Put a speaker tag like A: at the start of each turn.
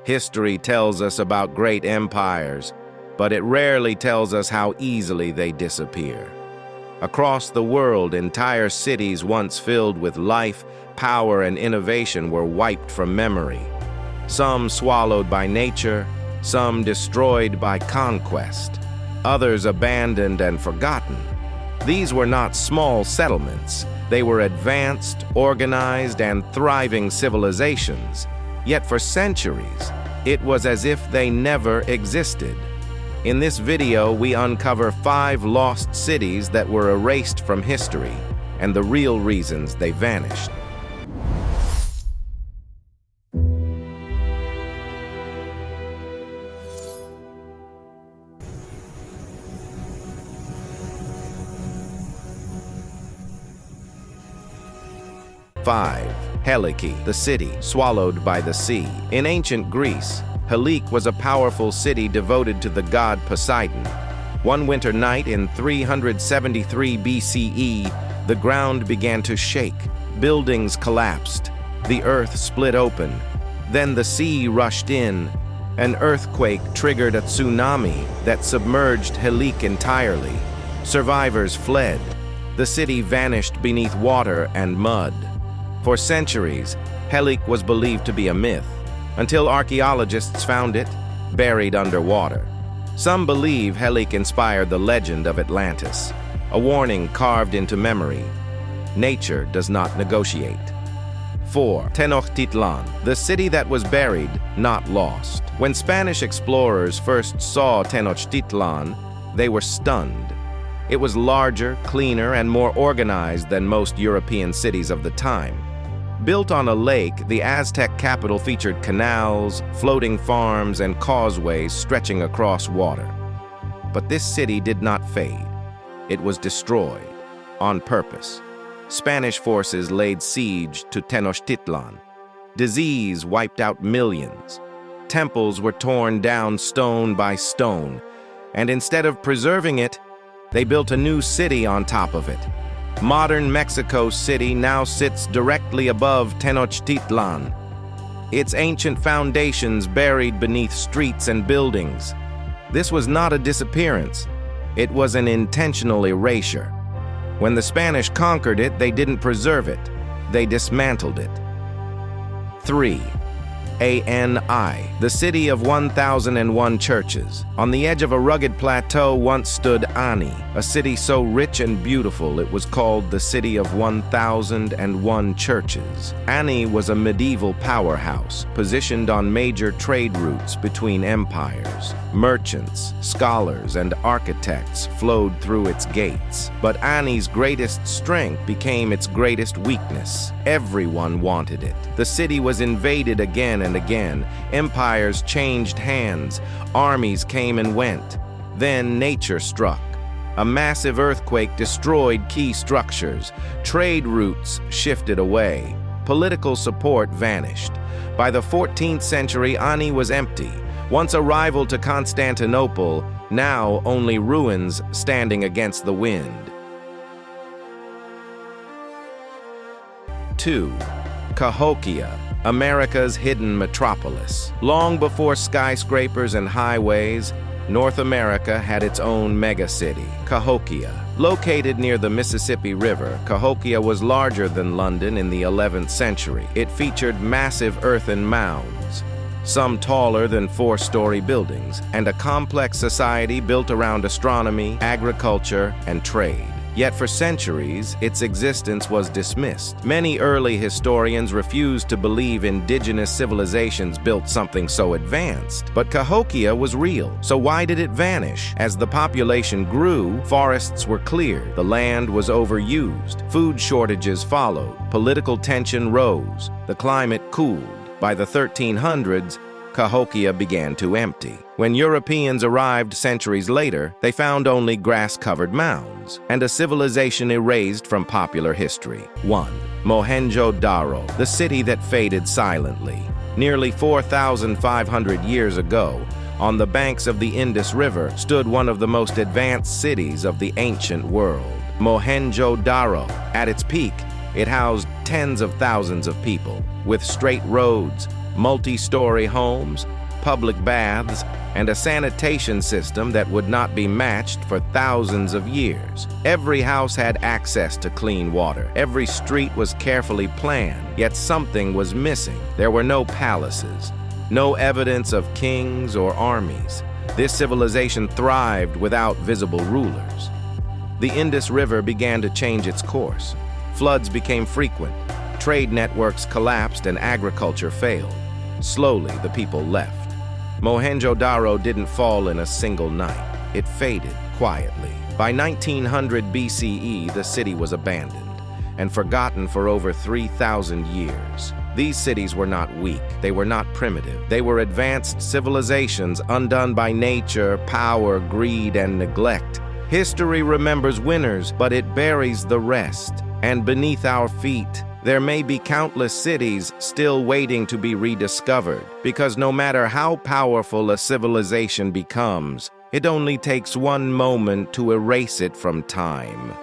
A: History tells us about great empires, but it rarely tells us how easily they disappear. Across the world, entire cities once filled with life, power, and innovation were wiped from memory. Some swallowed by nature, some destroyed by conquest, others abandoned and forgotten. These were not small settlements. They were advanced, organized, and thriving civilizations. Yet for centuries, it was as if they never existed. In this video, we uncover 5 lost cities that were erased from history and the real reasons they vanished. Five, Helike, the city swallowed by the sea. In ancient Greece, Helike was a powerful city devoted to the god Poseidon. One winter night in 373 BCE, the ground began to shake. Buildings collapsed. The earth split open. Then the sea rushed in. An earthquake triggered a tsunami that submerged Helike entirely. Survivors fled. The city vanished beneath water and mud. For centuries, Helike was believed to be a myth, until archaeologists found it, buried underwater. Some believe Helike inspired the legend of Atlantis, a warning carved into memory. Nature does not negotiate. 4. Tenochtitlan, the city that was buried, not lost. When Spanish explorers first saw Tenochtitlan, they were stunned. It was larger, cleaner, and more organized than most European cities of the time. Built on a lake, the Aztec capital featured canals, floating farms, and causeways stretching across water. But this city did not fade. It was destroyed, on purpose. Spanish forces laid siege to Tenochtitlan. Disease wiped out millions. Temples were torn down stone by stone, and instead of preserving it, they built a new city on top of it. Modern Mexico City now sits directly above Tenochtitlan, its ancient foundations buried beneath streets and buildings. This was not a disappearance. It was an intentional erasure. When the Spanish conquered it, they didn't preserve it. They dismantled it. 3. Ani, the city of 1,001 churches. On the edge of a rugged plateau once stood Ani, a city so rich and beautiful it was called the City of 1,001 Churches. Ani was a medieval powerhouse, positioned on major trade routes between empires. Merchants, scholars, and architects flowed through its gates. But Ani's greatest strength became its greatest weakness. Everyone wanted it. The city was invaded again and again. Empires changed hands. Armies came and went. Then nature struck. A massive earthquake destroyed key structures. Trade routes shifted away. Political support vanished. By the 14th century, Ani was empty. Once a rival to Constantinople, now only ruins standing against the wind. 2. Cahokia, America's hidden metropolis. Long before skyscrapers and highways, North America had its own megacity, Cahokia. Located near the Mississippi River, Cahokia was larger than London in the 11th century. It featured massive earthen mounds, some taller than 4-story buildings, and a complex society built around astronomy, agriculture, and trade. Yet for centuries, its existence was dismissed. Many early historians refused to believe indigenous civilizations built something so advanced. But Cahokia was real, so why did it vanish? As the population grew, forests were cleared, the land was overused, food shortages followed, political tension rose, the climate cooled. By the 1300s, Cahokia began to empty. When Europeans arrived centuries later, they found only grass-covered mounds and a civilization erased from popular history. 1. Mohenjo-Daro, the city that faded silently. Nearly 4,500 years ago, on the banks of the Indus River, stood one of the most advanced cities of the ancient world. Mohenjo-Daro. At its peak, it housed tens of thousands of people. With straight roads, multi-story homes, public baths, and a sanitation system that would not be matched for thousands of years. Every house had access to clean water. Every street was carefully planned, yet something was missing. There were no palaces, no evidence of kings or armies. This civilization thrived without visible rulers. The Indus River began to change its course. Floods became frequent, trade networks collapsed, and agriculture failed. Slowly, the people left. Mohenjo-Daro didn't fall in a single night. It faded quietly. By 1900 BCE, the city was abandoned and forgotten for over 3,000 years. These cities were not weak. They were not primitive. They were advanced civilizations undone by nature, power, greed, and neglect. History remembers winners, but it buries the rest. And beneath our feet, there may be countless cities still waiting to be rediscovered, because no matter how powerful a civilization becomes, it only takes one moment to erase it from time.